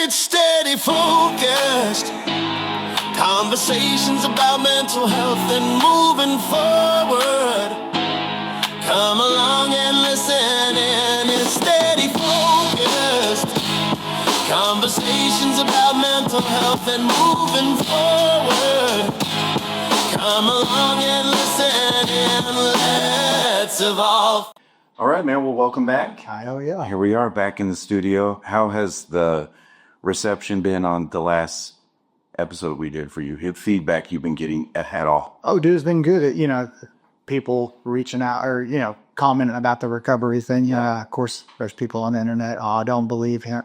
it's steady focused. Conversations about mental health and moving forward. Come along and listen in. It's steady focused. Conversations about mental health and moving forward. Come along and listen in. Let's evolve. All right, man. Well, welcome back. Oh, yeah. Here we are back in the studio. How has the reception been on the last episode we did for you? Hit feedback you've been getting at all? Oh, dude, it's been good. People reaching out or, commenting about the recovery thing. Yeah, of course, there's people on the internet. Oh, I don't believe him.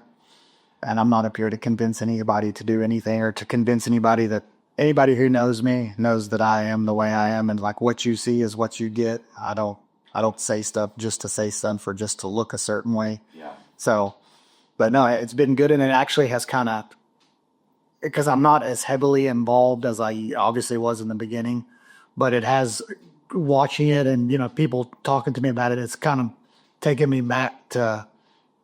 And I'm not up here to convince anybody to do anything or to convince anybody that anybody who knows me knows that I am the way I am. And like what you see is what you get. I don't say stuff just to say stuff or just to look a certain way. Yeah. So, but no, it's been good. And it actually has kind of, because I'm not as heavily involved as I obviously was in the beginning, but it has, watching it and, people talking to me about it, it's kind of taken me back to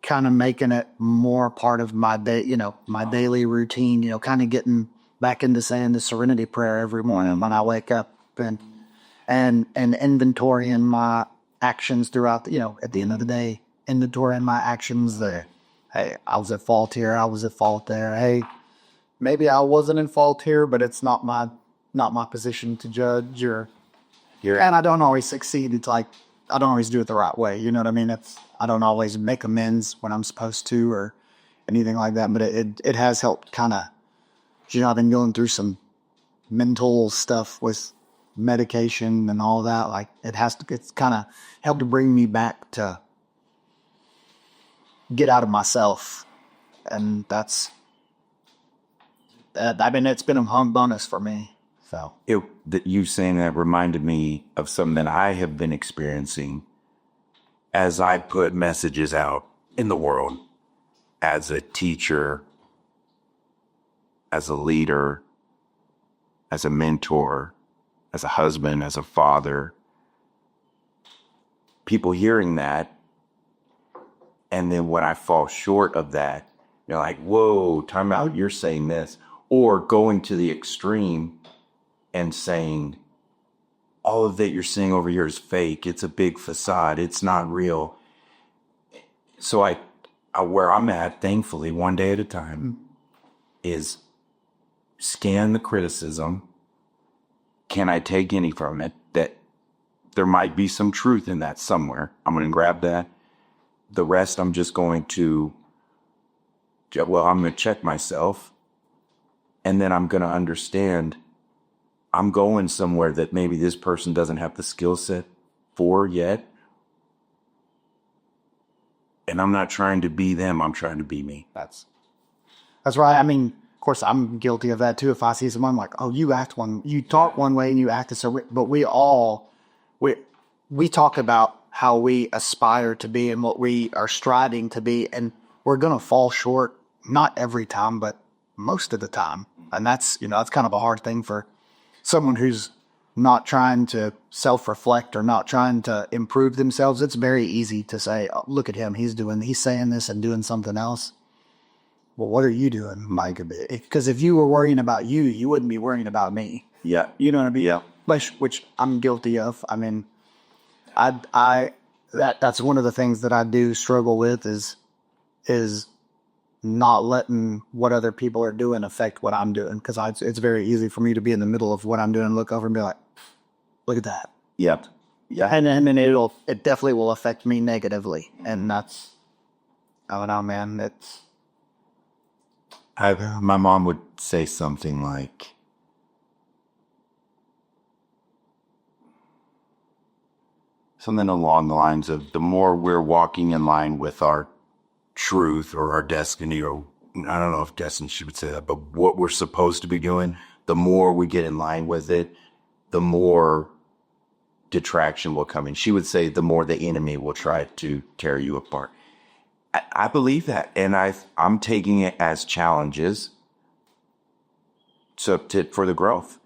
kind of making it more part of my day, my daily routine, kind of getting back into saying the serenity prayer every morning when I wake up and inventorying my actions throughout, at the end of the day, inventorying my actions there. Hey, I was at fault here. I was at fault there. Hey, maybe I wasn't in fault here, but it's not my position to judge and I don't always succeed. It's like, I don't always do it the right way. You know what I mean? I don't always make amends when I'm supposed to or anything like that, but it has helped kind of, I've been going through some mental stuff with medication and all that. Like it's kind of helped to bring me back to get out of myself. And it's been a home bonus for me. So You saying that reminded me of something that I have been experiencing as I put messages out in the world as a teacher, as a leader, as a mentor, as a husband, as a father. People hearing that, and then when I fall short of that, they're like, whoa, time out, you're saying this. Or going to the extreme and saying, all of that you're seeing over here is fake. It's a big facade. It's not real. So I where I'm at, thankfully, one day at a time, is scan the criticism. Can I take any from it? That there might be some truth in that somewhere. I'm going to grab that. The rest, I'm just going to, I'm going to check myself. And then I'm going to understand I'm going somewhere that maybe this person doesn't have the skill set for yet. And I'm not trying to be them. I'm trying to be me. That's right. I mean, of course, I'm guilty of that too. If I see someone like, oh, you talk one way and you act so, but we talk about how we aspire to be and what we are striving to be. And we're going to fall short, not every time, but most of the time. And that's kind of a hard thing for someone who's not trying to self-reflect or not trying to improve themselves. It's very easy to say, oh, look at him. He's saying this and doing something else. Well, what are you doing, Mike? Because if you were worrying about you, you wouldn't be worrying about me. Yeah. You know what I mean? Yeah. Which I'm guilty of. I mean, that's one of the things that I do struggle with is not letting what other people are doing affect what I'm doing. Because it's very easy for me to be in the middle of what I'm doing and look over and be like, look at that. Yep. Yeah. And then it definitely will affect me negatively. And that's, I don't know, man. My mom would say something like, something along the lines of, the more we're walking in line with our truth or our destiny, or I don't know if destiny she would say that, but what we're supposed to be doing, the more we get in line with it, the more detraction will come in. She would say the more the enemy will try to tear you apart. I believe that, and I'm taking it as challenges for the growth.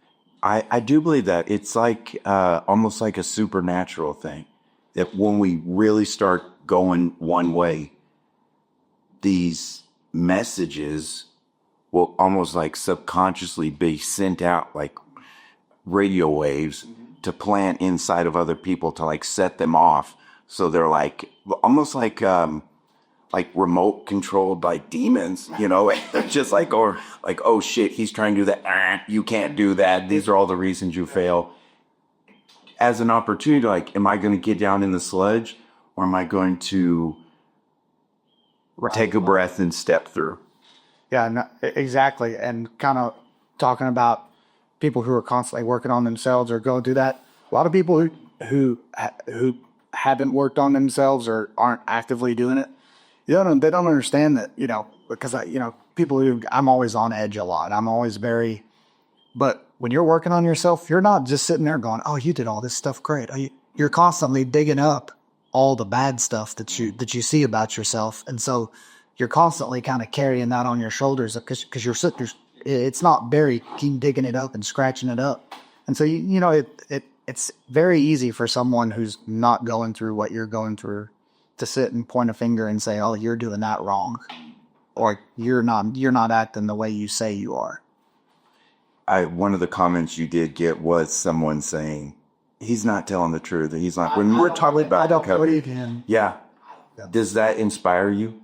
I do believe that it's like almost like a supernatural thing, that when we really start going one way, these messages will almost like subconsciously be sent out like radio waves to plant inside of other people to like set them off. So they're like almost like remote controlled by demons, you know, just like, or like, oh shit, he's trying to do that. You can't do that. These are all the reasons you fail. As an opportunity, like, am I going to get down in the sludge or am I going to take a breath and step through? Yeah, no, exactly. And kind of talking about people who are constantly working on themselves or going through that. A lot of people who haven't worked on themselves or aren't actively doing it, they don't understand that, you know, because people who, I'm always on edge a lot. I'm always but when you're working on yourself, you're not just sitting there going, oh, you did all this stuff great. You're constantly digging up all the bad stuff that you see about yourself. And so you're constantly kind of carrying that on your shoulders because you're sitting there. It's not buried. Keep digging it up and scratching it up. And so, it's very easy for someone who's not going through what you're going through to sit and point a finger and say, oh, you're doing that wrong. Or you're not acting the way you say you are. One of the comments you did get was someone saying, he's not telling the truth. He's not. When we're talking about, I don't believe him. Yeah. Does that inspire you,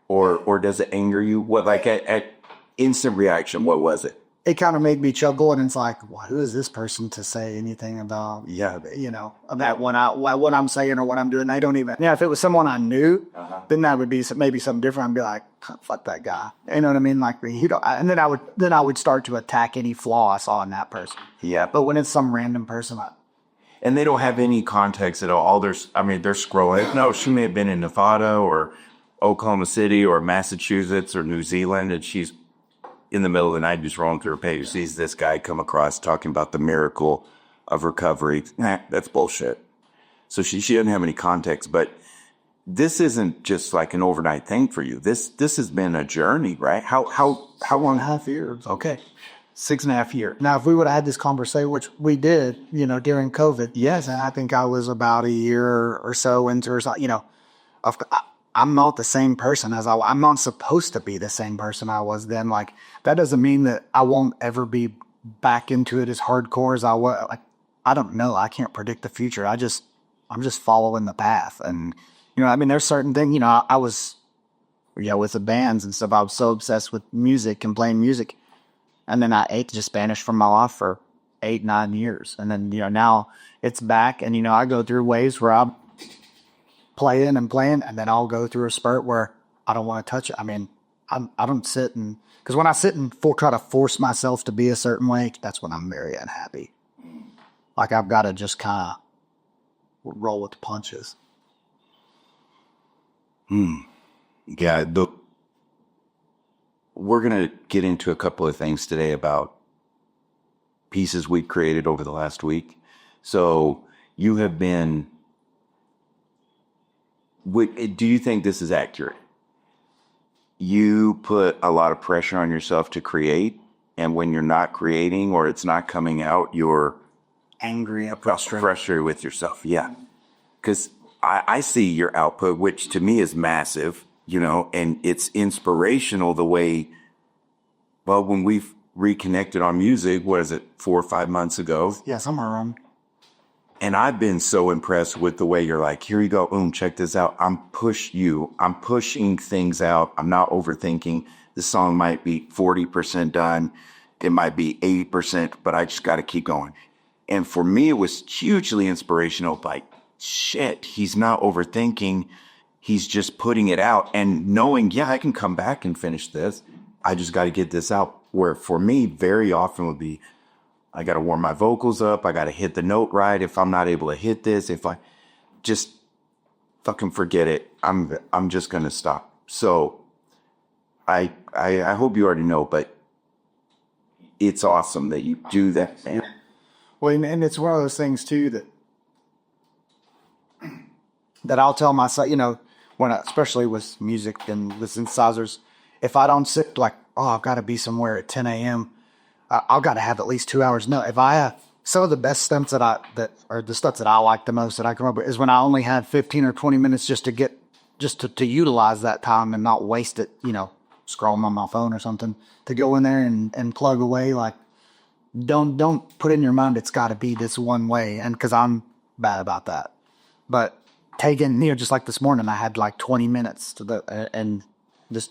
or does it anger you? What, like at instant reaction? What was it? It kind of made me chuckle, and it's like, well, who is this person to say anything about? Yeah, about what I'm saying or what I'm doing. They don't even. Yeah, if it was someone I knew, then that would be maybe something different. I'd be like, fuck that guy. You know what I mean? Like, and then I would start to attack any flaw I saw in that person. Yeah. But when it's some random person, and they don't have any context at all. They're scrolling. No, she may have been in Nevada or Oklahoma City or Massachusetts or New Zealand, and she's in the middle of the night just rolling through her page. Sees this guy come across talking about the miracle of recovery. That's bullshit. So she doesn't have any context, but this isn't just like an overnight thing for you. This has been a journey, right? How long? 6.5 years. Okay. 6.5 years. Now, if we would have had this conversation, which we did, during COVID, yes, and I think I was about a year or so into, I'm not the same person I'm not supposed to be the same person I was then. Like, that doesn't mean that I won't ever be back into it as hardcore as I was. Like, I don't know. I can't predict the future. I'm just following the path. And, there's certain things, I was, with the bands and stuff, I was so obsessed with music and playing music. And then I ate just Spanish from my life for 8-9 years. And then, now it's back. And, I go through waves where I'm playing, and then I'll go through a spurt where I don't want to touch it. I mean, I don't sit because when I sit and try to force myself to be a certain way, that's when I'm very unhappy. Like, I've got to just kind of roll with the punches. Yeah, we're going to get into a couple of things today about pieces we created over the last week. So you have been, do you think this is accurate? You put a lot of pressure on yourself to create, and when you're not creating or it's not coming out, you're angry and frustrated with yourself. Yeah. Because I see your output, which to me is massive, and it's inspirational the way, well, when we've reconnected on music, 4 or 5 months ago? Yeah, somewhere around. And I've been so impressed with the way you're like, here you go, check this out. I'm pushing things out. I'm not overthinking. The song might be 40% done. It might be 80%, but I just got to keep going. And for me, it was hugely inspirational. Like, shit, he's not overthinking. He's just putting it out and knowing, I can come back and finish this. I just got to get this out. Where for me, very often would be, I got to warm my vocals up. I got to hit the note right. If I'm not able to hit this, if I just fucking forget it, I'm just going to stop. So I hope you already know, but it's awesome that you do that, man. Well, and it's one of those things too that I'll tell myself, especially with music and the synthesizers, if I don't sit like, I've got to be somewhere at 10 a.m., I've got to have at least 2 hours. No, if I have some of the best stunts that the stuff that I like the most that I come up with is when I only had 15 or 20 minutes just to utilize that time and not waste it, scrolling on my phone or something, to go in there and plug away. Like, don't put in your mind it's got to be this one way. And because I'm bad about that. But taking, just like this morning, I had like 20 minutes and just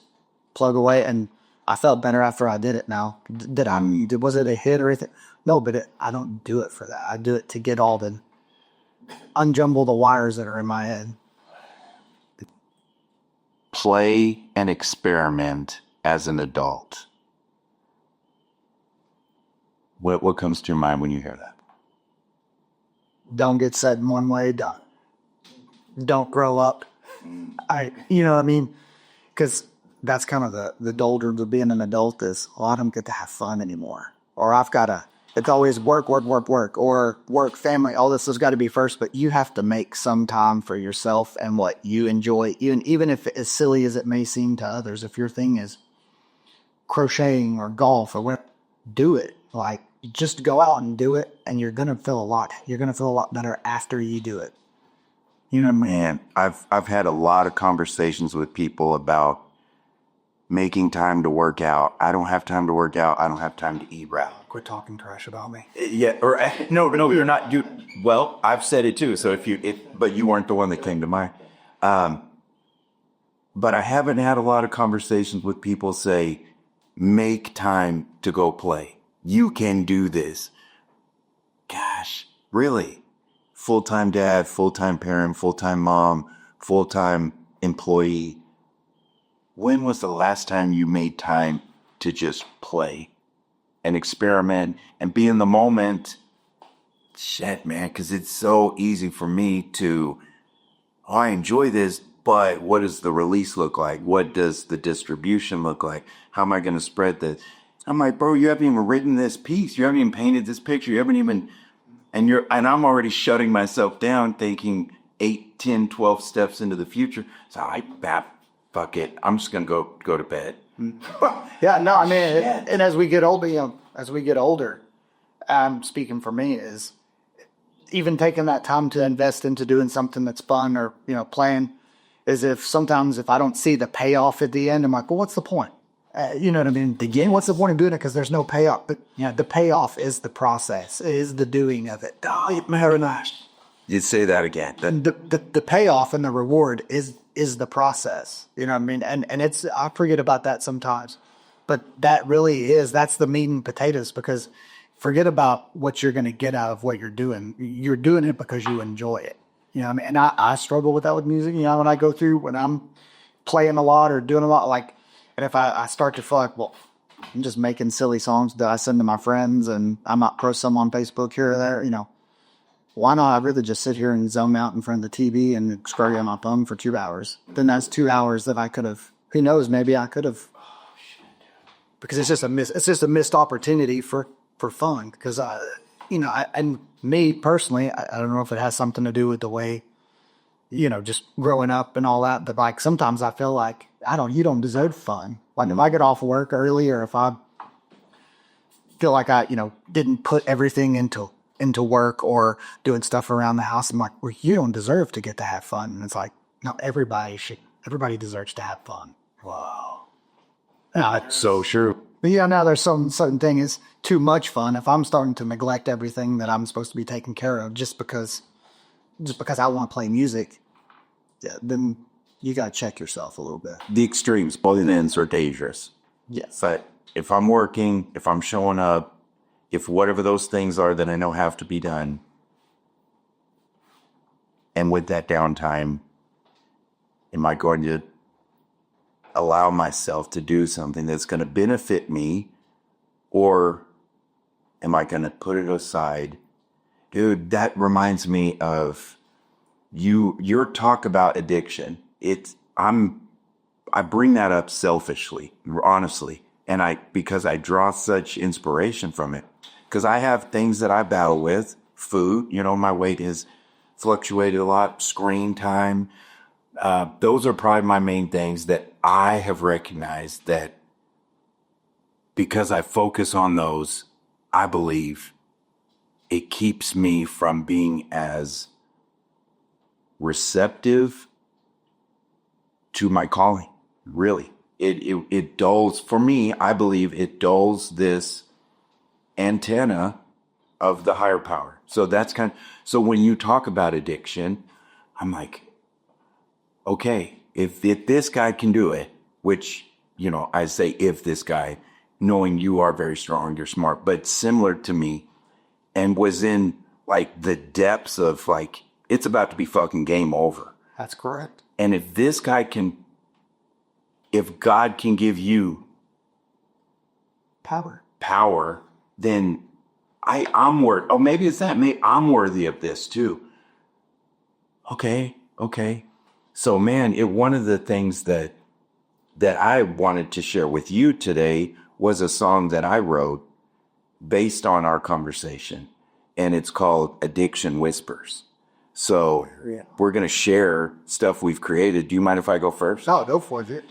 plug away, and I felt better after I did it. Now, was it a hit or anything? No, but I don't do it for that. I do it to get all the unjumble the wires that are in my head. Play and experiment as an adult. What comes to your mind when you hear that? Don't get set in one way. Don't grow up. You know what I mean? Because that's kind of the doldrums of being an adult is a lot of them get to have fun anymore. Or it's always work, or work, family, all this has got to be first, but you have to make some time for yourself and what you enjoy, even if as silly as it may seem to others. If your thing is crocheting or golf or whatever, do it. Like, just go out and do it, and you're going to feel a lot better after you do it. You know what I mean? Man, I've had a lot of conversations with people about making time to work out. I don't have time to work out. I don't have time to eat right. Quit talking trash about me. Yeah, or no, you're not. Well, I've said it too. So but you weren't the one that came to mind. But I haven't had a lot of conversations with people say, make time to go play. You can do this. Gosh, really? Full-time dad, full-time parent, full-time mom, full-time employee. When was the last time you made time to just play and experiment and be in the moment? Shit, man, because it's so easy for me to, I enjoy this, but what does the release look like? What does the distribution look like? How am I going to spread this? I'm like, bro, you haven't even written this piece. You haven't even painted this picture. You haven't even, and I'm already shutting myself down thinking 8, 10, 12 steps into the future. So fuck it. I'm just going to go to bed. Yeah, no, I mean, and as we get older, speaking for me, is even taking that time to invest into doing something that's fun or, playing, is sometimes if I don't see the payoff at the end, I'm like, well, what's the point? You know what I mean? Again, what's the point of doing it? Because there's no payoff. But the payoff is the process, is the doing of it. Oh, very nice. You'd say that again. The payoff and the reward is the process. You know what I mean? And it's, I forget about that sometimes. But that really that's the meat and potatoes, because forget about what you're going to get out of what you're doing. You're doing it because you enjoy it. You know what I mean? And I struggle with that with music. When I'm playing a lot or doing a lot, and if I start to feel like, well, I'm just making silly songs that I send to my friends and I might post some on Facebook here or there, why not? I'd rather just sit here and zone out in front of the TV and scroll on my phone for 2 hours. Then that's 2 hours that I could have, who knows, maybe I could have, because it's just a missed opportunity for fun. Because and me personally, I don't know if it has something to do with the way, just growing up and all that. But sometimes I feel like you don't deserve fun. Like if I get off work early, or if I feel like I, didn't put everything into work or doing stuff around the house, I'm like, well, you don't deserve to get to have fun. And it's like, no, everybody everybody deserves to have fun. Wow. So true. But now there's some certain thing is too much fun. If I'm starting to neglect everything that I'm supposed to be taking care of just because I want to play music, then you got to check yourself a little bit. The extremes, both ends are dangerous. Yes. But if I'm working, if I'm showing up, if whatever those things are that I know have to be done, and with that downtime, am I going to allow myself to do something that's going to benefit me, or am I going to put it aside? Dude, that reminds me of your talk about addiction. I bring that up selfishly, honestly, and because I draw such inspiration from it, because I have things that I battle with. Food, my weight has fluctuated a lot. Screen time, those are probably my main things that I have recognized that because I focus on those, I believe it keeps me from being as receptive to my calling. Really, it dulls, for me, I believe it dulls this antenna of the higher power. So that's so when you talk about addiction, I'm like, okay, if this guy can do it, which, I say if this guy, knowing you are very strong, you're smart, but similar to me, and was in like the depths of like, it's about to be fucking game over. That's correct. And if this guy if God can give you power, then I'm worth, oh, maybe it's that, maybe I'm worthy of this too. Okay. So man, one of the things that I wanted to share with you today was a song that I wrote based on our conversation, and it's called Addiction Whispers. So we're going to share stuff we've created. Do you mind if I go first? No, go for it.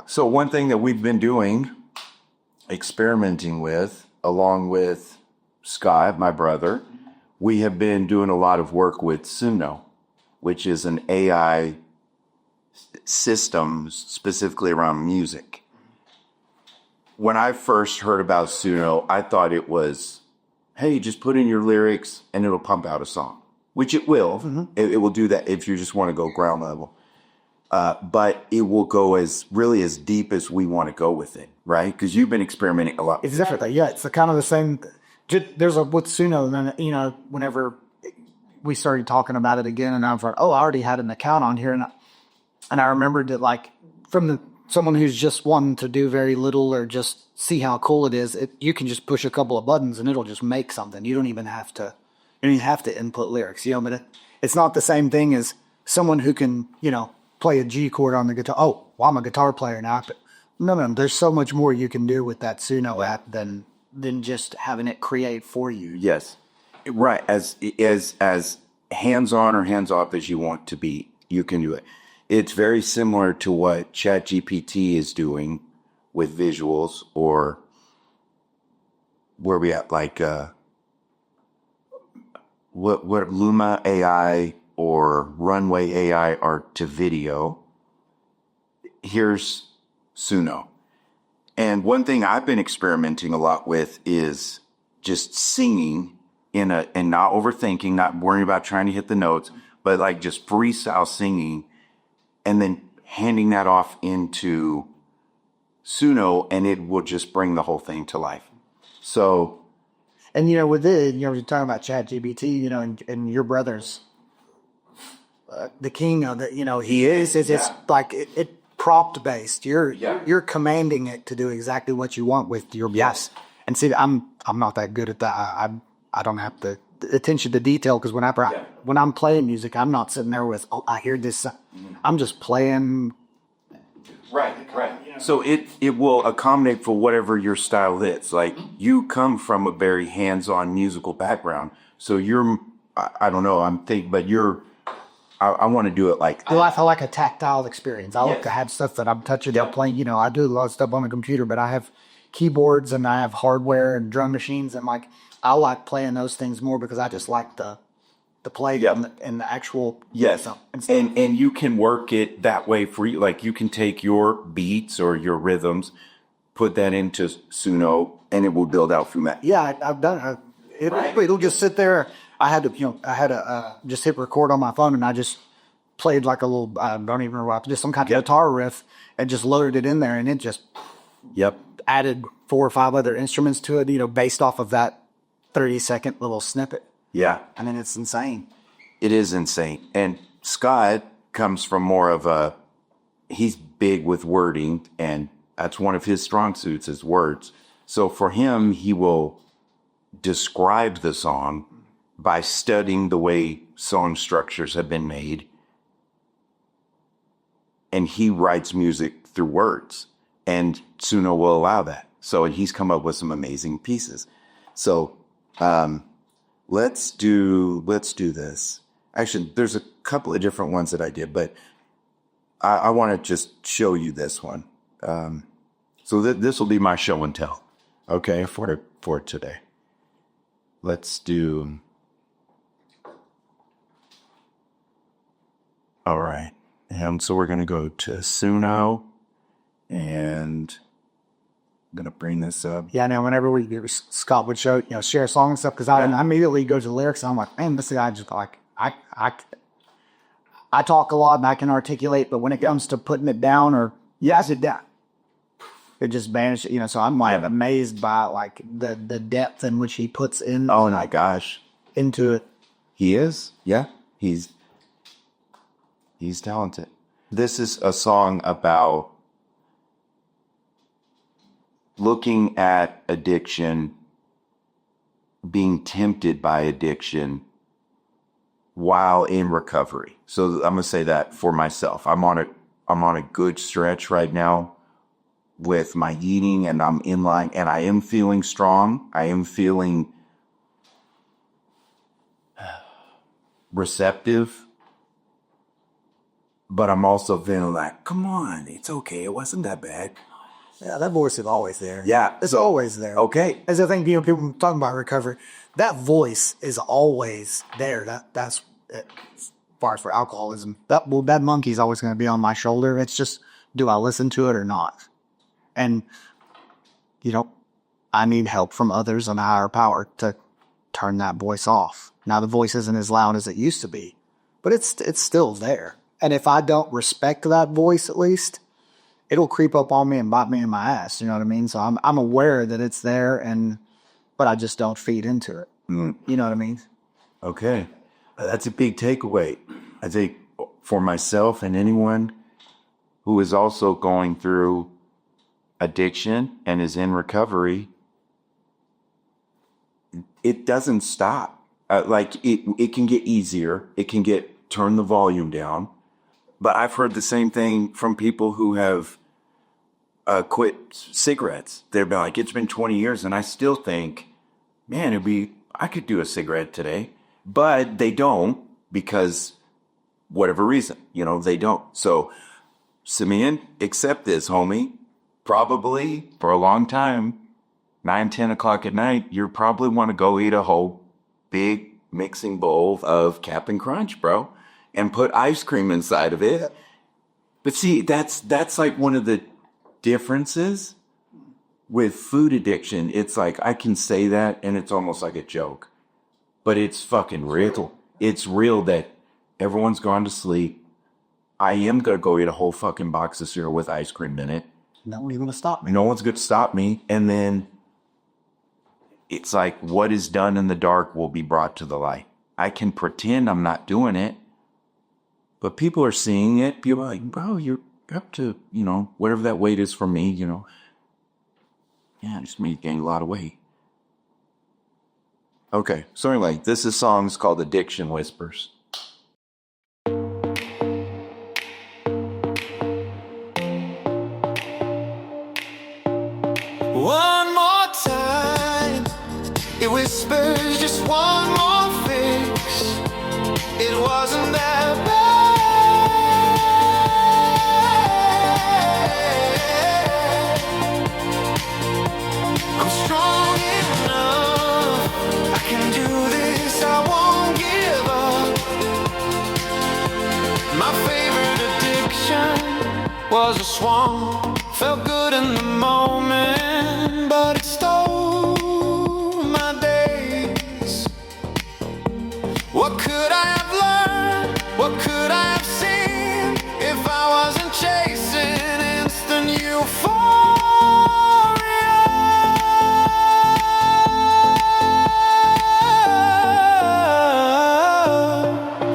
So one thing that we've been doing, experimenting with, along with Scott, my brother, we have been doing a lot of work with Suno, which is an AI system specifically around music. When I first heard about Suno, I thought it was, hey, just put in your lyrics and it'll pump out a song, which it will. Mm-hmm. It will do that if you just want to go ground level. But it will go as deep as we want to go with it, right? Because you've been experimenting a lot. It's different. Yeah, it's kind of the same. There's with Suno, and then, whenever we started talking about it again, and I was like, oh, I already had an account on here. And I remembered that, like, from someone who's just wanting to do very little or just see how cool it is, you can just push a couple of buttons and it'll just make something. You don't even have to input lyrics, but it's not the same thing as someone who can, play a G chord on the guitar. Oh, well, I'm a guitar player now. But no, there's so much more you can do with that Suno app than just having it create for you. Yes. Right. As hands-on or hands-off as you want to be, you can do it. It's very similar to what ChatGPT is doing with visuals, or where we at, like what Luma AI or Runway AI are to video. Here's Suno. And one thing I've been experimenting a lot with is just singing and not overthinking, not worrying about trying to hit the notes, but like just freestyle singing, and then handing that off into Suno, and it will just bring the whole thing to life. So, and with it, you're talking about ChatGPT, and your brother's the king of the, he is. It's like it prompt based. You're commanding it to do exactly what you want with your voice. And see, I'm not that good at that. I don't have the attention to detail, because when I'm playing music, I'm not sitting there with, oh, I hear this. I'm just playing. Right. So it will accommodate for whatever your style is. Like, you come from a very hands-on musical background, so I don't know, I want to do it like that. I feel like a tactile experience. I like to have stuff that I'm touching, playing. I do a lot of stuff on the computer, but I have keyboards and I have hardware and drum machines, and I like playing those things more because I just like the play and the actual stuff. And you can work it that way for you. Like, you can take your beats or your rhythms, put that into Suno, and it will build out from that. Yeah, I've done it. It'll just sit there. I had to just hit record on my phone, and I just played like a little, I don't even know, just some kind of guitar riff, and just loaded it in there, and it just added 4 or 5 other instruments to it, based off of that 30-second little snippet. Yeah. And then it's insane. It is insane. And Scott comes from more of he's big with wording, and that's one of his strong suits is words. So for him, he will describe the song by studying the way song structures have been made. And he writes music through words, and Suno will allow that. So he's come up with some amazing pieces. So let's do this. Actually, there's a couple of different ones that I did, but I want to just show you this one. So this will be my show and tell, okay, for today. Let's do. All right. And so we're going to go to Suno, And I'm going to bring this up. Yeah, now whenever Scott would share a song and stuff, because I immediately go to the lyrics, and I'm like, man, this guy just like, I talk a lot and I can articulate, but when it comes to putting it down or it down, it just vanishes, so I'm like amazed by like the depth in which he puts in. Oh my gosh. Into it. He is? Yeah. He's talented. This is a song about looking at addiction, being tempted by addiction while in recovery. So I'm going to say that for myself. I'm on a good stretch right now with my eating, and I'm in line, and I am feeling strong. I am feeling receptive, but I'm also feeling like, come on, it's okay. It wasn't that bad. Yeah, that voice is always there. Yeah. It's always there. Okay. As I think people talking about recovery, that voice is always there. That's as far as for alcoholism. That monkey's always going to be on my shoulder. It's just, do I listen to it or not? And, I need help from others on a higher power to turn that voice off. Now, the voice isn't as loud as it used to be, but it's still there. And if I don't respect that voice, at least, it'll creep up on me and bite me in my ass. You know what I mean? So I'm aware that it's there, but I just don't feed into it. You know what I mean? Okay. That's a big takeaway. I think for myself and anyone who is also going through addiction and is in recovery, it doesn't stop. It can get easier. It can turn the volume down. But I've heard the same thing from people who have quit cigarettes. They're like, it's been 20 years and I still think, man, I could do a cigarette today. But they don't, because whatever reason, they don't. So, Simeon, accept this, homie. Probably for a long time, 9, 10 o'clock at night, you probably want to go eat a whole big mixing bowl of Cap'n Crunch, bro, and put ice cream inside of it. But see, that's like one of the differences with food addiction. It's like, I can say that and it's almost like a joke, but it's fucking real. It's real that everyone's gone to sleep. I am going to go eat a whole fucking box of cereal with ice cream in it. No one's going to stop me. No one's going to stop me. And then it's like, what is done in the dark will be brought to the light. I can pretend I'm not doing it, but people are seeing it. People are like, bro, you're up to, whatever that weight is for me, Yeah, it just made you gain a lot of weight. Okay, so anyway, this is songs called Addiction Whispers. One more time, it whispers just one more fix. It wasn't that bad. I'm strong enough, I can do this, I won't give up. My favorite addiction was a swamp. Felt good in the moment, but it stole my days. What could I have learned? What could I have seen if I wasn't chasing instant euphoria?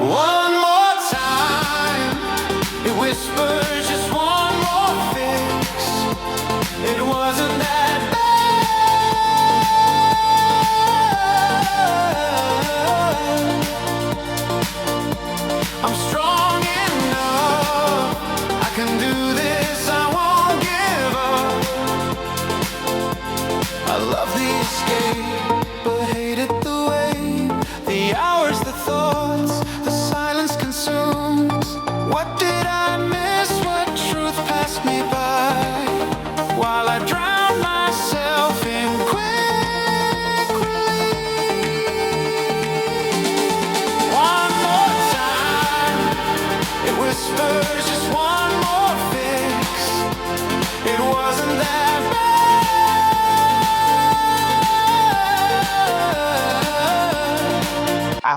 One more time, it whispers just one more fix. It wasn't that bad. I'm strong enough, I can do this, I won't give up. I love the escape, but hated the wait. The hours, the thoughts, the silence consumes. What did I miss? What truth passed me by? While I drown myself in quick relief. One more time, it whispers just one more fix. It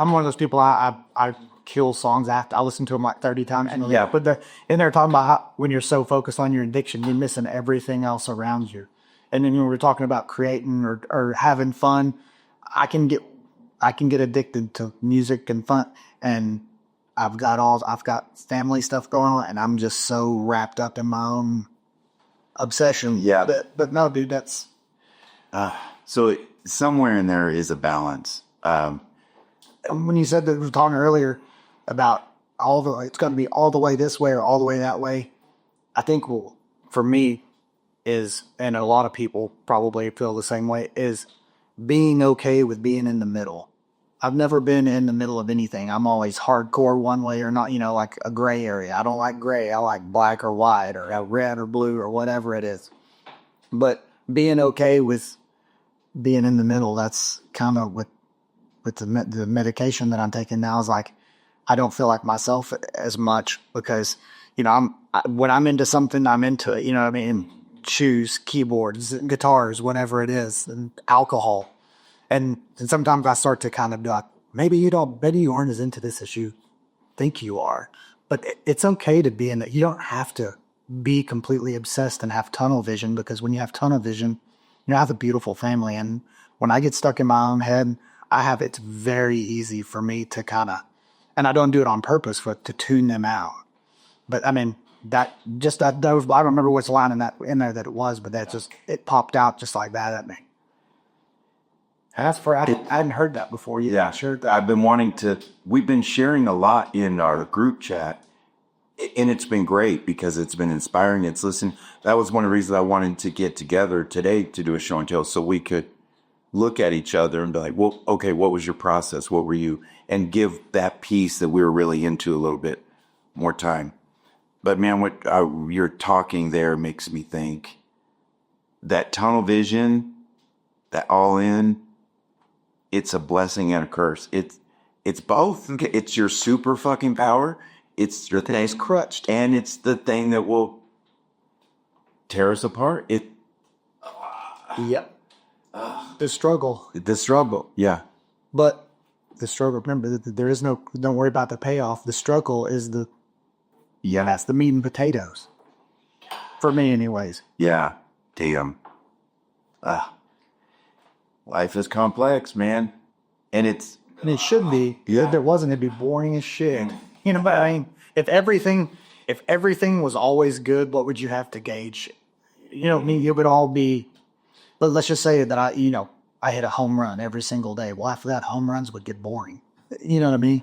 I'm one of those people. I kill songs after I listen to them like 30 times. And Yeah. but they're in there talking about how when you're so focused on your addiction, you're missing everything else around you. And then when we're talking about creating or having fun, I can get addicted to music and fun, and I've got family stuff going on, and I'm just so wrapped up in my own obsession. Yeah. But no, dude, that's So somewhere in there is a balance. when you said that we were talking earlier about it's going to be all the way this way or all the way that way. I think for me is, and a lot of people probably feel the same way, is being okay with being in the middle. I've never been in the middle of anything. I'm always hardcore one way or not, like a gray area. I don't like gray. I like black or white or red or blue or whatever it is. But being okay with being in the middle, that's kind of with the medication that I'm taking now is like, I don't feel like myself as much because, when I'm into something, I'm into it. You know what I mean? Shoes, keyboards, guitars, whatever it is, and alcohol. And sometimes I start to kind of be like, maybe you aren't as into this as you think you are. But it's okay to be in it. You don't have to be completely obsessed and have tunnel vision, because when you have tunnel vision, I have a beautiful family. And when I get stuck in my own head, it's very easy for me to and I don't do it on purpose, to tune them out. But I mean, that I don't remember which line in there that it was, but it popped out just like that at me. I hadn't heard that before. Yeah, sure. We've been sharing a lot in our group chat, and it's been great because it's been inspiring. That was one of the reasons I wanted to get together today to do a show and tell, so we could look at each other and be like, well, okay, what was your process? What were you? And give that piece that we were really into a little bit more time. But man, what you're talking there makes me think that tunnel vision, that all in, it's a blessing and a curse. It's both. It's your super fucking power. It's your thing, Crutched. and it's the thing that will tear us apart. Yep. The struggle. The struggle. Yeah. But the struggle, remember, don't worry about the payoff. The struggle is that's the meat and potatoes. For me, anyways. Yeah. Damn. Life is complex, man. And it should be. Yeah. If it wasn't, it'd be boring as shit. But I mean, if everything was always good, what would you have to gauge? It would all be, let's just say that I hit a home run every single day. Well, after that, home runs would get boring. You know what I mean?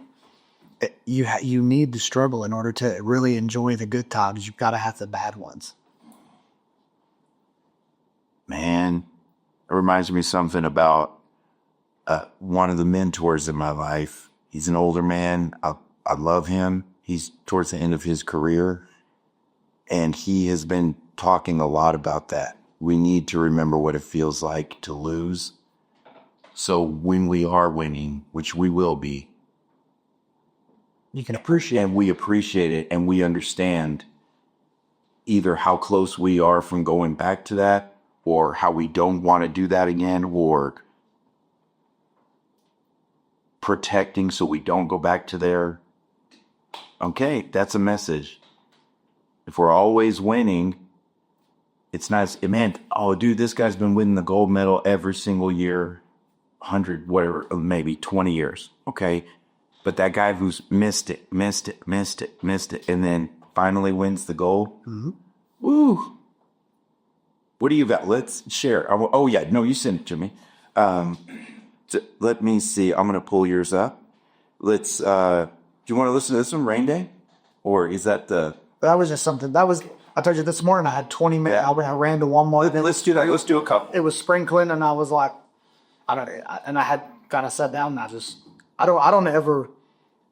You need to struggle in order to really enjoy the good times. You've got to have the bad ones. Man, it reminds me of something about one of the mentors in my life. He's an older man. I love him. He's towards the end of his career. And he has been talking a lot about that. We need to remember what it feels like to lose. So when we are winning, which we will be, You can appreciate and we appreciate it, and we understand either how close we are from going back to that, or how we don't want to do that again, or protecting so we don't go back to there. Okay, that's a message. If we're always winning, it's nice. Man, oh, dude, this guy's been winning the gold medal every single year, 100, whatever, maybe 20 years. Okay. But that guy who's missed it, and then finally wins the gold. Mm-hmm. Woo. What do you got? Let's share. Oh, yeah. No, you sent it to me. Let me see. I'm going to pull yours up. Do you want to listen to this one, Rain Day? Or is that That was just something. I told you this morning I had 20 minutes. Yeah. I ran to one more. Let's do that. Let's do a couple. It was sprinkling, and I was like, and I had kind of sat down, and I don't ever,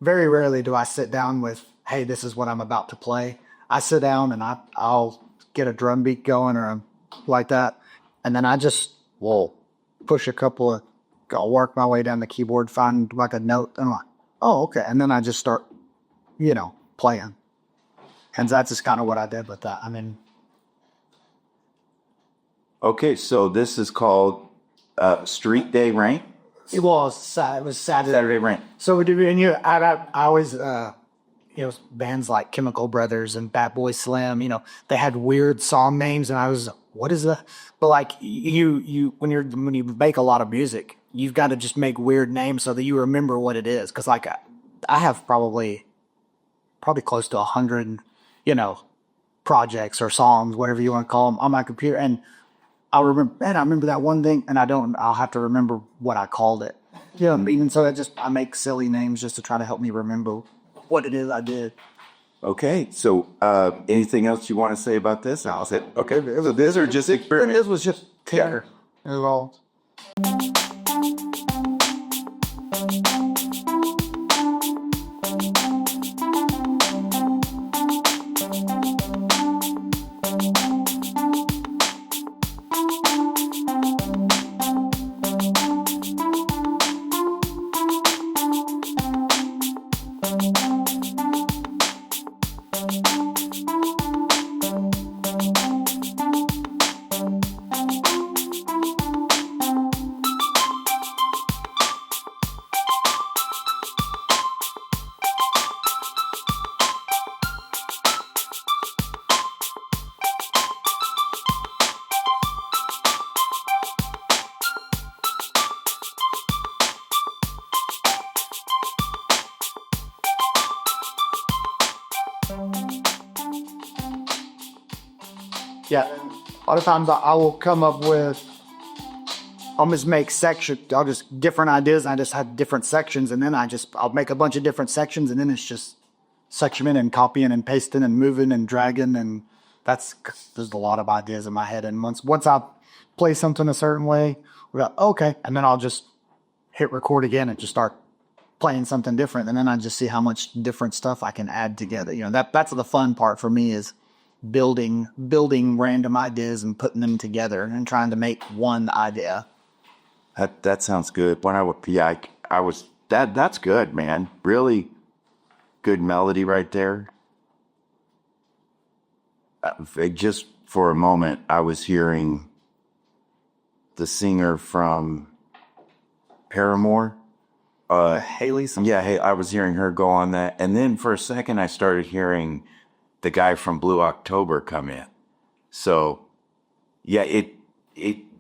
very rarely do I sit down with, hey, this is what I'm about to play. I sit down and I'll get a drum beat going or like that. And then I just push I'll work my way down the keyboard, find like a note, and I'm like, oh, okay. And then I just start, playing. And that's just kind of what I did with that. I mean. Okay, so this is called Street Day Rain. It was sad. It was Saturday. Saturday Rant. So we do, and I always, bands like Chemical Brothers and Bad Boy Slim, they had weird song names, and I was, what is that? But like when you make a lot of music, you've got to just make weird names so that you remember what it is. Because like I have probably close to 100, projects or songs, whatever you want to call them, on my computer, and I remember that one thing, and I'll have to remember what I called it. Yeah, even so, I make silly names just to try to help me remember what it is I did. Okay, so anything else you want to say about this? I'll say, okay, so this or just experiment? This was just terror. It was all. Yeah, a lot of times I will come up with, I'll just make different ideas. I just have different sections, and then I'll make a bunch of different sections, and then it's just sectioning and copying and pasting and moving and dragging, and there's a lot of ideas in my head. And once I play something a certain way, okay, and then I'll just hit record again and just start playing something different, and then I just see how much different stuff I can add together. That's the fun part for me, is building random ideas and putting them together and trying to make one idea. That sounds good. When I was that's good, man. Really good melody right there. Just for a moment, I was hearing the singer from Paramore, Haley. Yeah, hey, I was hearing her go on that, and then for a second, I started hearing the guy from Blue October come in. So, yeah, it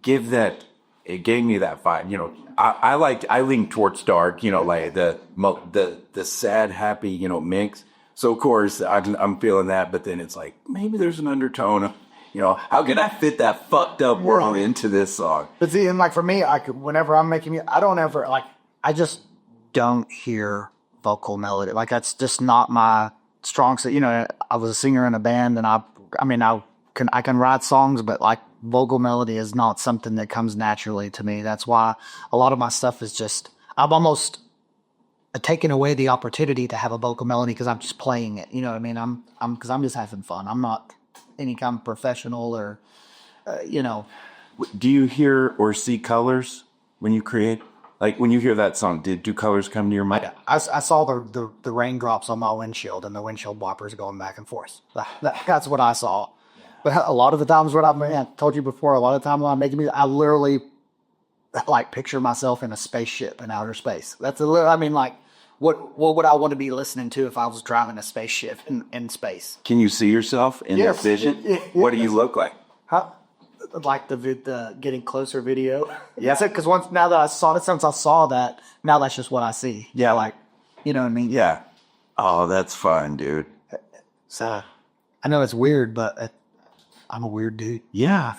gave me that vibe. I lean towards dark. Like the sad, happy, mix. So of course I'm feeling that, but then it's like maybe there's an undertone of, how can I fit that fucked up world into this song? But see, and like for me, whenever I'm making music, I just don't hear vocal melody. Like that's just not my strong suit. I was a singer in a band, and I can write songs, but like vocal melody is not something that comes naturally to me. That's why a lot of my stuff is just, I've almost taken away the opportunity to have a vocal melody because I'm just playing it. You know what I mean? Because I'm just having fun. I'm not any kind of professional or, Do you hear or see colors when you create? Like when you hear that song, do colors come to your mind? I saw the raindrops on my windshield and the windshield wipers going back and forth. That's what I saw. But a lot of the times I told you before, a lot of the times when I'm making music, I literally like picture myself in a spaceship in outer space. What would I want to be listening to if I was driving a spaceship in space? Can you see yourself in that vision? What do you look like? Like the getting closer video. Yeah. Because since I saw that, now that's just what I see. Yeah. Like, you know what I mean? Yeah. Oh, that's fun, dude. So I know it's weird, but I'm a weird dude. Yeah.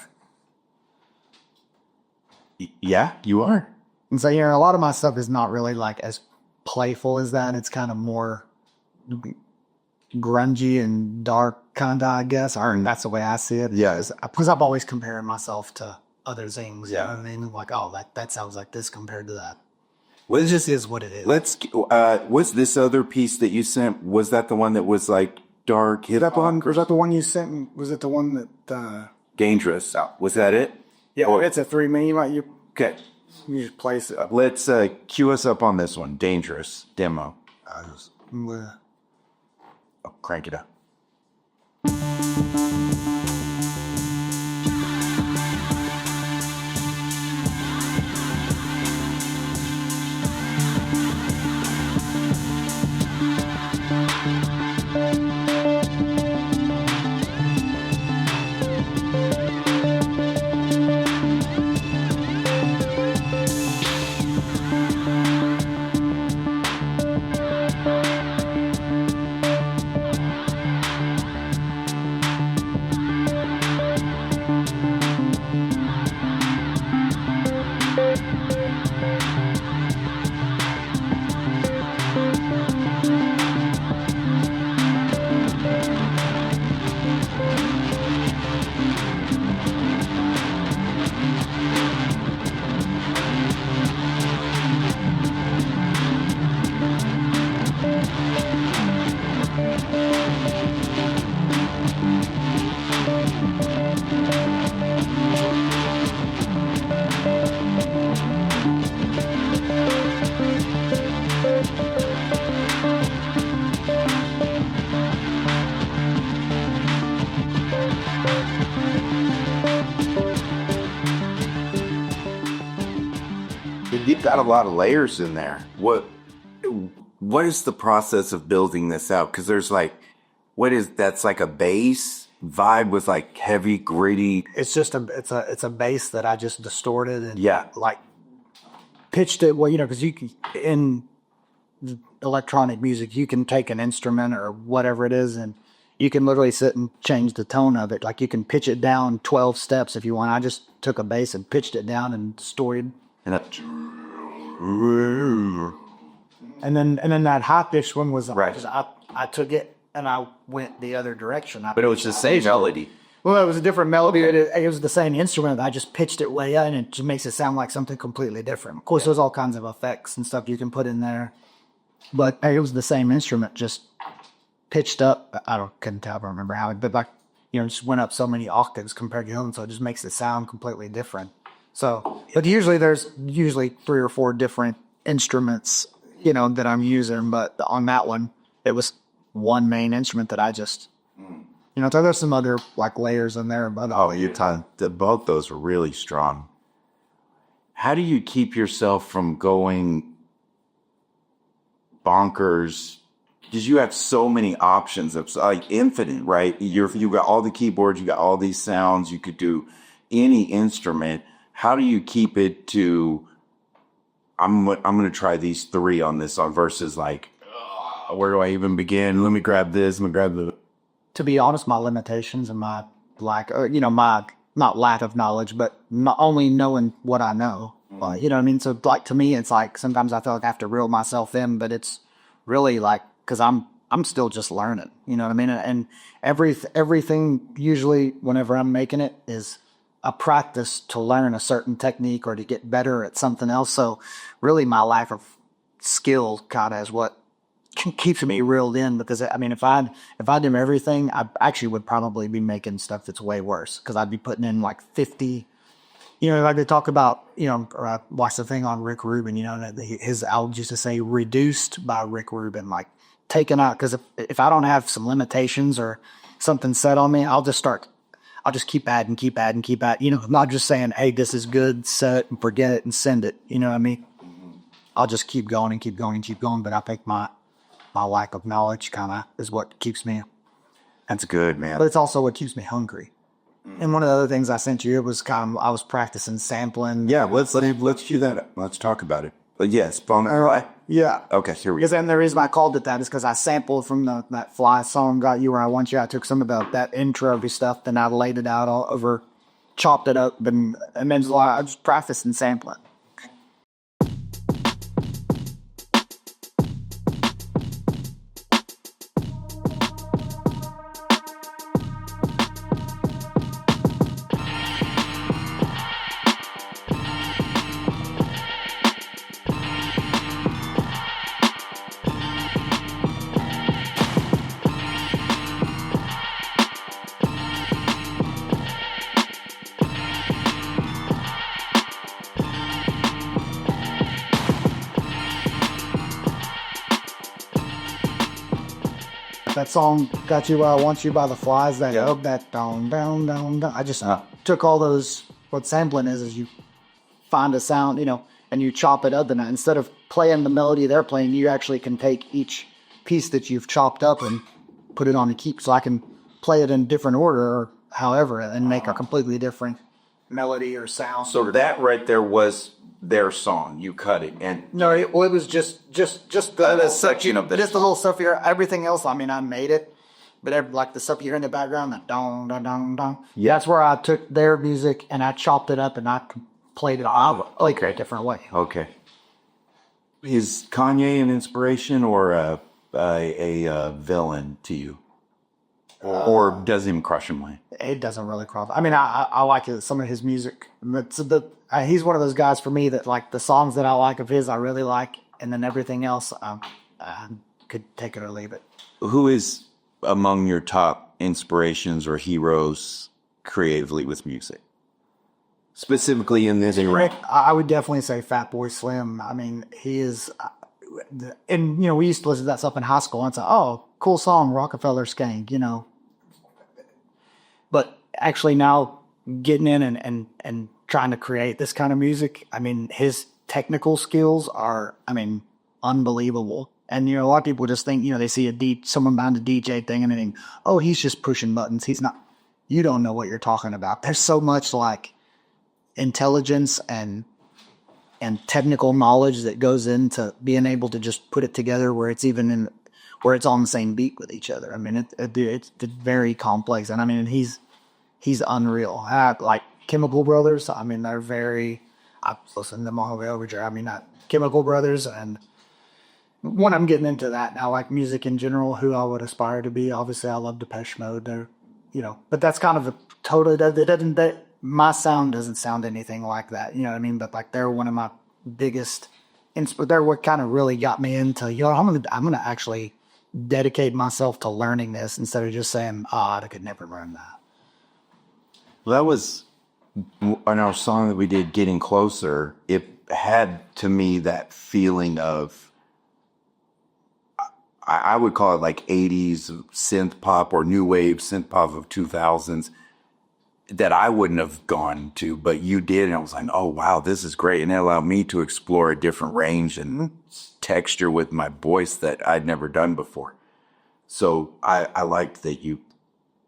Yeah, you are. And so, a lot of my stuff is not really like as playful as that. It's kind of more grungy and dark, kind of, I guess. Or that's the way I see it. Yeah. Because I'm always comparing myself to other things. Yeah. You know what I mean? Like, oh, that sounds like this compared to that. Well, it just is what it is. Was this other piece that you sent, was that the one that was like dark hip hop? Was that the one you sent? Was it the one that... Dangerous. Was that it? Yeah, it's a 3-minute. Okay. You just place it. Let's cue us up on this one. Dangerous demo. Crank it up. Thank you. You've got a lot of layers in there. What is the process of building this out? Because there's like, that's like a bass vibe with like heavy, gritty. It's just it's a bass that I just distorted and Yeah. like pitched it. Well, because you can, in electronic music, you can take an instrument or whatever it is, and you can literally sit and change the tone of it. Like you can pitch it down 12 steps if you want. I just took a bass and pitched it down and distorted. And then that high pitched one was Right. I took it and I went the other direction. But it was the same melody. Well, it was a different melody. It was the same instrument. I just pitched it way up, and it just makes it sound like something completely different. Of course, there's all kinds of effects and stuff you can put in there, but it was the same instrument, just pitched up. Couldn't tell. I don't remember how, but like just went up so many octaves compared to the other one, so it just makes it sound completely different. So, but there's 3 or 4 different instruments, that I'm using. But on that one, it was one main instrument that I just. So there's some other like layers in there, but Both those are really strong. How do you keep yourself from going bonkers? Because you have so many options of like infinite, right? You got all the keyboards, you got all these sounds. You could do any instrument. How do you keep it to? I'm going to try these 3 on this song versus like, where do I even begin? Let me grab this. Let me grab the. To be honest, my limitations and my lack, my not lack of knowledge, but not only knowing what I know. You know what I mean? So like to me, it's like sometimes I feel like I have to reel myself in, but it's really like because I'm still just learning. You know what I mean? And everything usually whenever I'm making it is a practice to learn a certain technique or to get better at something else. So really, my lack of skill kind of is what keeps me reeled in, because I mean, if I do everything, I actually would probably be making stuff that's way worse, because I'd be putting in like 50, like they talk about, or I watched the thing on Rick Rubin, that his album used to say reduced by Rick Rubin, like taken out, because if I don't have some limitations or something set on me, I'll just keep adding, I'm not just saying, hey, this is good, set and forget it and send it, you know what I mean? I'll just keep going and keep going and keep going, but I think my lack of knowledge kind of is what keeps me. That's good, man. But it's also what keeps me hungry. And one of the other things I sent you, it was I was practicing sampling. Yeah, let's do that. Let's talk about it. But yes, Yeah. Okay, here we go. Because then the reason I called it that is because I sampled from that Fly song, Got You Where I Want You. I took some of that intro stuff, then I laid it out all over, chopped it up, and then I just practicing sampling. That song, Got You Where I Want You by the Flies, that down, down, down, down. I just took all those, what sampling is you find a sound, and you chop it up, and instead of playing the melody they're playing, you actually can take each piece that you've chopped up and put it on a keep, so I can play it in different order or however, and make a completely different melody or sound. So that right there was their song. You cut it, and No, it was just the section of this. Just the little stuff here. Everything else, I mean, I made it, but like the stuff you hear in the background, that dong, dong, dong, dong. Yeah, that's where I took their music and I chopped it up and I played it like a different way. Okay. Is Kanye an inspiration or a villain to you, or does him crush him way? It doesn't really cross. I mean, I like some of his music. He's one of those guys for me that like the songs that I like of his, I really like, and then everything else, I could take it or leave it. Who is among your top inspirations or heroes creatively with music? Specifically in this era? I would definitely say Fatboy Slim. I mean, he is, and we used to listen to that stuff in high school and say, "Oh, cool song, Rockefeller Skank," But actually now getting in and trying to create this kind of music, I mean, his technical skills are, I mean, unbelievable. And, a lot of people just think, they see someone behind a DJ thing and they think, oh, he's just pushing buttons. He's not. You don't know what you're talking about. There's so much like intelligence and technical knowledge that goes into being able to just put it together where it's on the same beat with each other. I mean, it's very complex. And I mean, he's unreal. Like Chemical Brothers. I mean, I've listened to them all the way over. I mean, not Chemical Brothers, and when I'm getting into that now, like music in general, who I would aspire to be. Obviously, I love Depeche Mode. They're, but that's kind of a total. My sound doesn't sound anything like that. You know what I mean? But like they're one of my biggest. They're what kind of really got me into. I'm gonna actually dedicate myself to learning this instead of just saying, I could never learn that. Well, that was on our song that we did, Getting Closer. It had to me that feeling of, I would call it like 80s synth pop or new wave synth pop of 2000s that I wouldn't have gone to, but you did. And I was like, oh, wow, this is great. And it allowed me to explore a different range and texture with my voice that I'd never done before. So I liked that you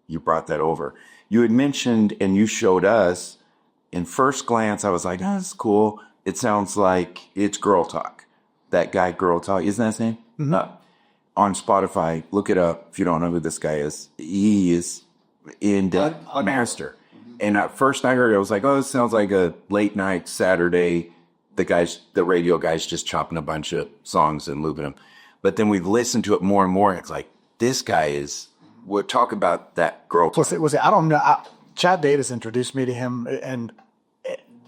brought that over. You had mentioned and you showed us, in first glance, I was like, oh, that's cool. It sounds like it's Girl Talk. That guy, Girl Talk, isn't that his name? Mm-hmm. On Spotify, look it up if you don't know who this guy is. He is in the master. And at first I heard it, I was like, oh, this sounds like a late night Saturday. The radio guy's just chopping a bunch of songs and looping them. But then we listened to it more and more. It's like, this guy we'll talk about that Girl Talk. Was it? I don't know. Chad Davis introduced me to him, and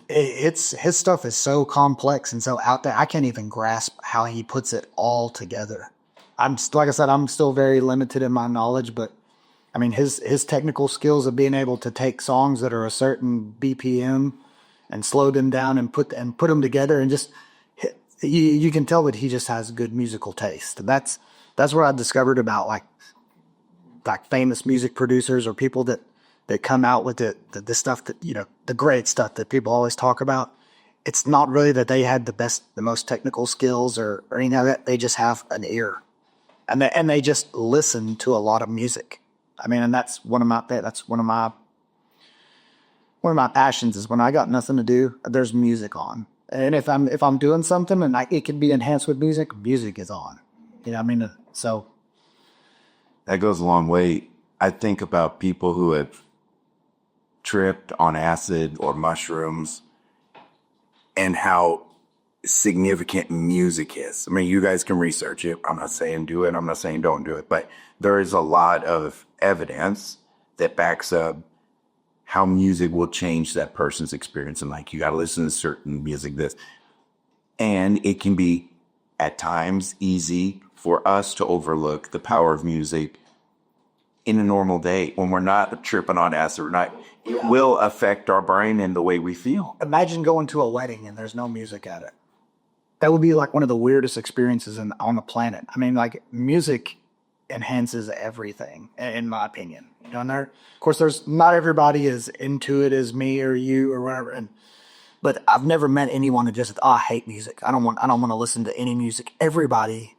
his stuff is so complex and so out there. I can't even grasp how he puts it all together. Like I said, I'm still very limited in my knowledge, but I mean, his technical skills of being able to take songs that are a certain BPM and slow them down and put them together and just you can tell that he just has good musical taste. That's what I discovered about like famous music producers or people that come out with the stuff that, the great stuff that people always talk about. It's not really that they had the most technical skills or anything like that. They just have an ear. And they just listen to a lot of music. I mean, and that's one of my passions is when I got nothing to do, there's music on. And if I'm doing something and it can be enhanced with music is on. You know what I mean? So that goes a long way. I think about people who have tripped on acid or mushrooms and how significant music is. I mean, you guys can research it. I'm not saying do it. I'm not saying don't do it. But there is a lot of evidence that backs up how music will change that person's experience. And like, you got to listen to certain music, this. And it can be, at times, easy for us to overlook the power of music in a normal day when we're not tripping on acid. It will affect our brain and the way we feel. Imagine going to a wedding and there's no music at it. That would be like one of the weirdest experiences on the planet. I mean, like, music enhances everything, in my opinion. And of course, there's not everybody as into it as me or you or whatever. But I've never met anyone who just, I hate music. I don't want to listen to any music. Everybody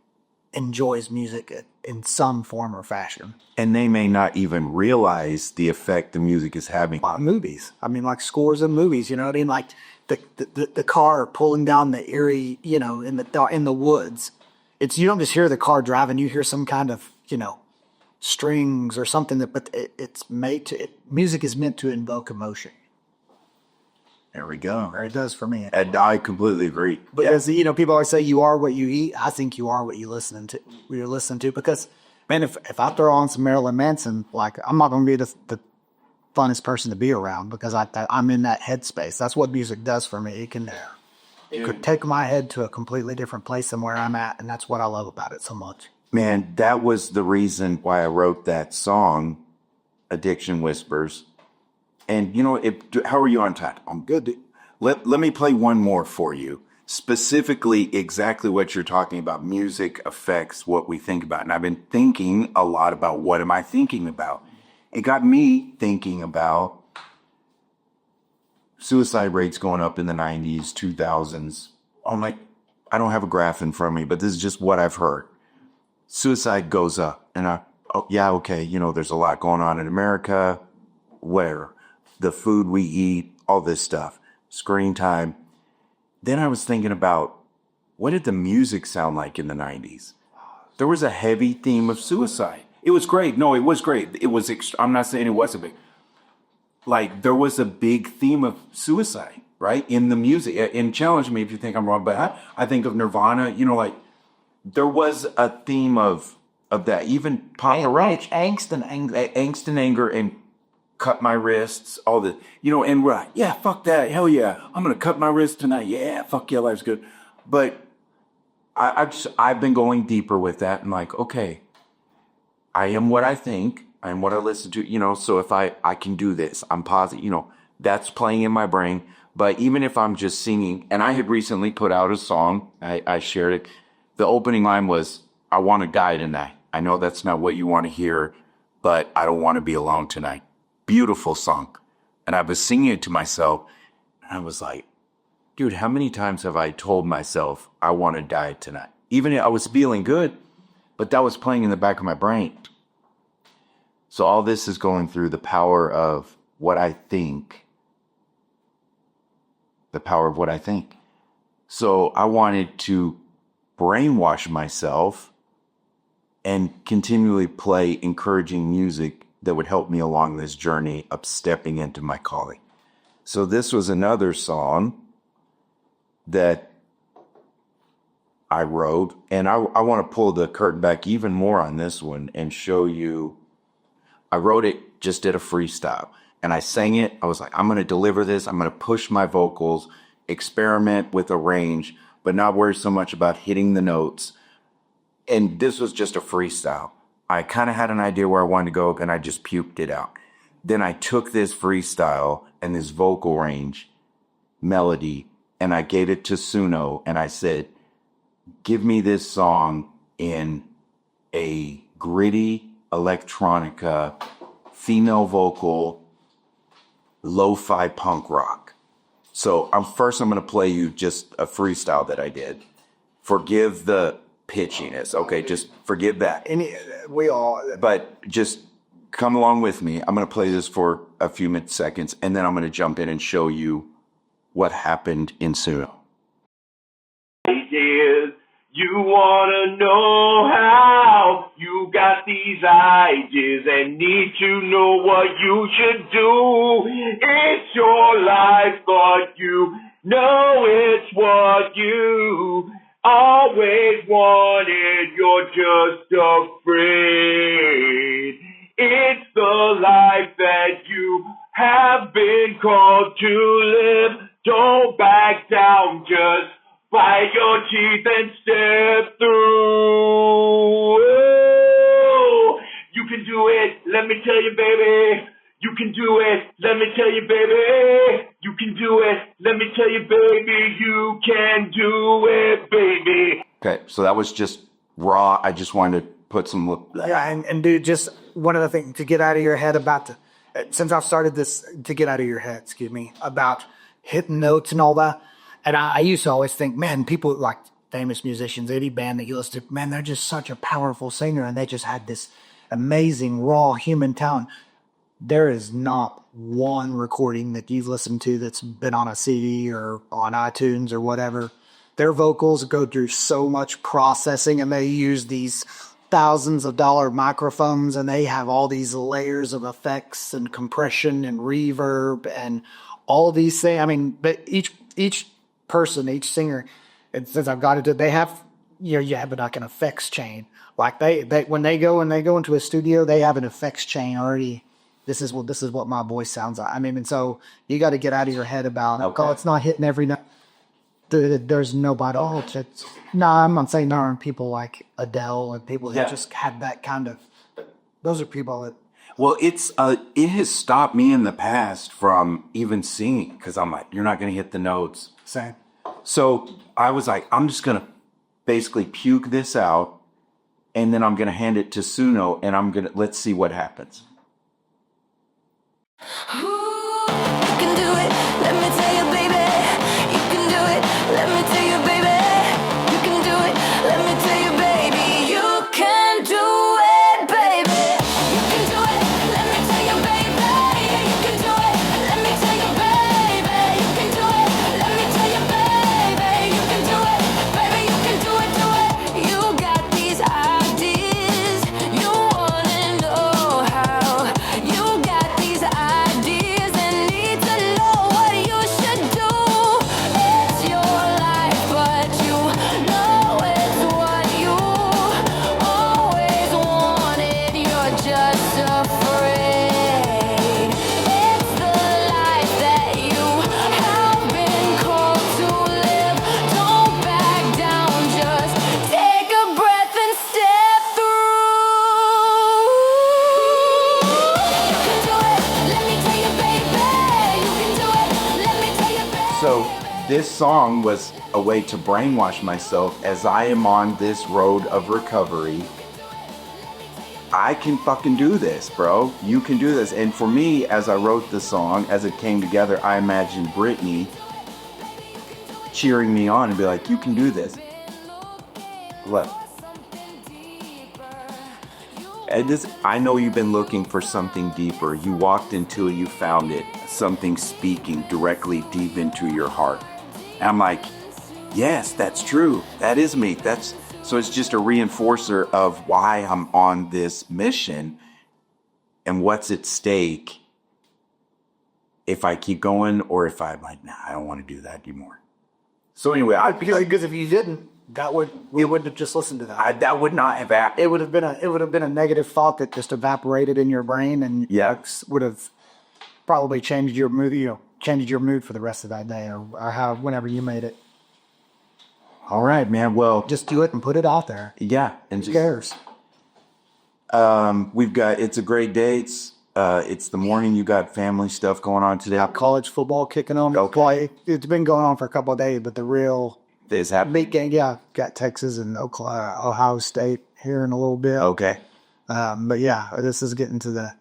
enjoys music in some form or fashion. And they may not even realize the effect the music is having on movies. I mean, like scores of movies, you know what I mean? Like the car pulling down the Erie, in the woods. You don't just hear the car driving, you hear some kind of, strings or something music is meant to invoke emotion. There we go. Or it does for me. And I completely agree. But as people always say, you are what you eat. I think you are what you're listening to. Because, man, if I throw on some Marilyn Manson, like, I'm not going to be the funnest person to be around because I'm in that headspace. That's what music does for me. It could take my head to a completely different place than where I'm at, and that's what I love about it so much. Man, that was the reason why I wrote that song, Addiction Whispers. And, how are you on time? I'm good. Let me play one more for you. Specifically, exactly what you're talking about. Music affects what we think about. And I've been thinking a lot about what am I thinking about? It got me thinking about suicide rates going up in the 90s, 2000s. I'm like, I don't have a graph in front of me, but this is just what I've heard. Suicide goes up. And oh, yeah, okay, there's a lot going on in America, where the food we eat, all this stuff, screen time. Then I was thinking about, what did the music sound like in the 90s? There was a heavy theme of suicide. It was great. No, it was great. I'm not saying it wasn't big. Like, there was a big theme of suicide, right? In the music. And challenge me if you think I'm wrong, but I think of Nirvana, like, there was a theme of that. Even Papa Roach. Angst and anger and cut my wrists, all the, and we're like, yeah, fuck that. Hell yeah. I'm going to cut my wrist tonight. Yeah, fuck yeah, life's good. But I've been going deeper with that and like, okay, I am what I think. I am what I listen to, so if I can do this, I'm positive, that's playing in my brain. But even if I'm just singing, and I had recently put out a song, I shared it. The opening line was, I want to die tonight. I know that's not what you want to hear, but I don't want to be alone tonight. Beautiful song. And I was singing it to myself. And I was like, dude, how many times have I told myself I want to die tonight? Even if I was feeling good, but that was playing in the back of my brain. So all this is going through the power of what I think. The power of what I think. So I wanted to brainwash myself and continually play encouraging music that would help me along this journey of stepping into my calling. So this was another song that I wrote, and I want to pull the curtain back even more on this one and show you. I wrote it, just did a freestyle, and I sang it. I was like, I'm going to deliver this. I'm going to push my vocals, experiment with a range, but not worry so much about hitting the notes. And this was just a freestyle. I kind of had an idea where I wanted to go, and I just puked it out. Then I took this freestyle and this vocal range, melody, and I gave it to Suno, and I said, give me this song in a gritty electronica, female vocal, lo-fi punk rock. So I'm going to play you just a freestyle that I did. Forgive the pitchiness, okay? Just forgive that. But just come along with me. I'm going to play this for a few seconds, and then I'm going to jump in and show you what happened in Suno. You wanna know how you got these ideas and need to know what you should do. It's your life, but you know it's what you always wanted. You're just afraid. It's the life that you have been called to live. Don't back down, just bite your teeth and step through. Oh, you can do it, let me tell you, baby. You can do it, let me tell you, baby. You can do it, let me tell you, baby. You can do it, baby. Okay, so that was just raw. I just wanted to put some... Yeah, and dude, just one other thing to get out of your head about since I've started this, to get out of your head, about hitting notes and all that. And I used to always think, man, people like famous musicians, any band that you listen to, man, they're just such a powerful singer, and they just had this amazing, raw human talent. There is not one recording that you've listened to that's been on a CD or on iTunes or whatever. Their vocals go through so much processing, and they use these thousands of dollar microphones, and they have all these layers of effects and compression and reverb and all these things. I mean, but each person, each singer, and since I've got it, they have, you have like an effects chain. Like they when they go into a studio, they have an effects chain already. This is what my voice sounds like. I mean, and so you got to get out of your head about, okay, oh, it's not hitting every note. There's nobody. Oh, I'm not saying there aren't people like Adele and people that just had that kind of. Those are people that. Well, it has stopped me in the past from even singing, because I'm like, you're not going to hit the notes. Same. So I was like, I'm just going to basically puke this out, and then I'm going to hand it to Suno, and let's see what happens. You can do it, let me tell you, baby. You can do it, let me tell you, baby. this song was a way to brainwash myself as I am on this road of recovery. I can fucking do this, bro. You can do this. And for me, as I wrote the song, as it came together, I imagined Brittany cheering me on and be like, you can do this. Look. I know you've been looking for something deeper. You walked into it, you found it. Something speaking directly deep into your heart. And I'm like, yes, that's true. That is me. So it's just a reinforcer of why I'm on this mission and what's at stake if I keep going or if I'm like, nah, I don't want to do that anymore. So anyway, Because if you didn't, we wouldn't have just listened to that. that would not have happened. It would have been a negative thought that just evaporated in your brain, and would have probably changed your mood. Changed your mood for the rest of that day, or whenever you made it. All right, man. Well, Just do it and put it out there. yeah, and Who cares? we've got. It's a great day. It's the morning. You got family stuff going on today. College football kicking on. Okay. It's been going on for a couple of days, but the real Is happening. big game, got Texas and Ohio State here in a little bit. Okay. But yeah, this is getting to the.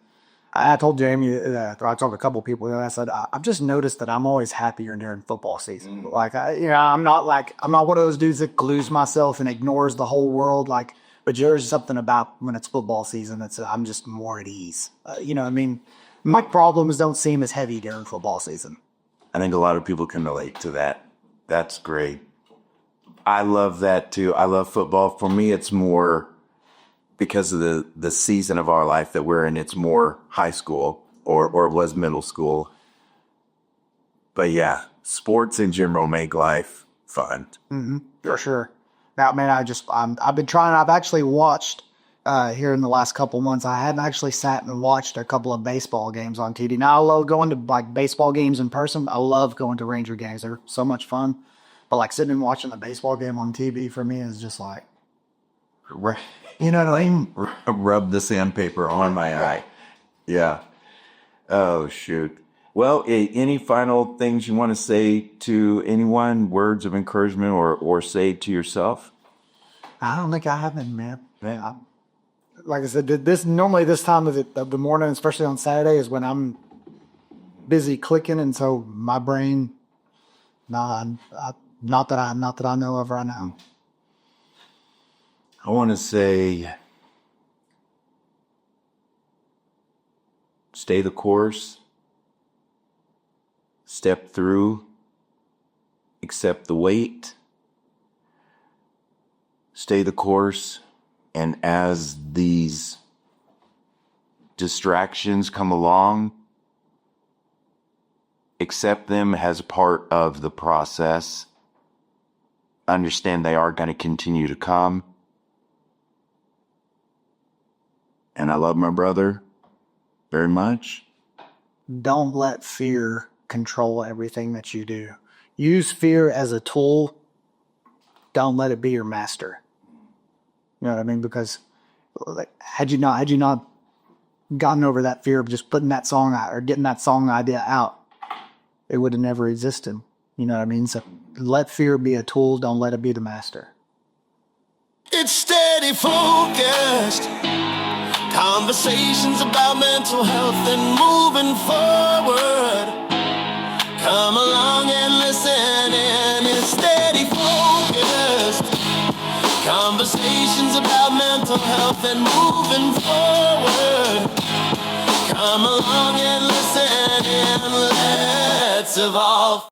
I told Jamie, I talked to a couple of people, and I said, I've just noticed that I'm always happier during football season. Like, I'm not one of those dudes that glues myself and ignores the whole world. Like, but there's something about when it's football season I'm just more at ease. You know what I mean? My problems don't seem as heavy during football season. I think a lot of people can relate to that. That's great. I love that too. I love football. For me, it's more because of the season of our life that we're in. It's more high school or it was middle school. But yeah, sports in general make life fun. For sure. Now, man, I've been trying. I've actually watched here in the last couple months. I hadn't actually sat and watched a couple of baseball games on TV. Now, I love going to like baseball games in person. I love going to Ranger games. They're so much fun. But like sitting and watching a baseball game on TV for me is just like, you know what I mean? Rub the sandpaper on my eye. Yeah. Oh, shoot. Well, any final things you want to say to anyone, words of encouragement or say to yourself? I don't think I haven't, man. Like I said, this time of the morning, especially on Saturday, is when I'm busy clicking, and so my brain, not that I know of right now. I want to say, stay the course, step through, accept the weight, stay the course, and as these distractions come along, accept them as part of the process. Understand they are going to continue to come. And I love my brother very much. Don't let fear control everything that you do. Use fear as a tool. Don't let it be your master. You know what I mean? Because had you not gotten over that fear of just putting that song out or getting that song idea out, it would have never existed. You know what I mean? So let fear be a tool. Don't let it be the master. It's steady focused. Conversations about mental health and moving forward. Come along and listen in. It's steady focused. Conversations about mental health and moving forward. Come along and listen in. Let's evolve.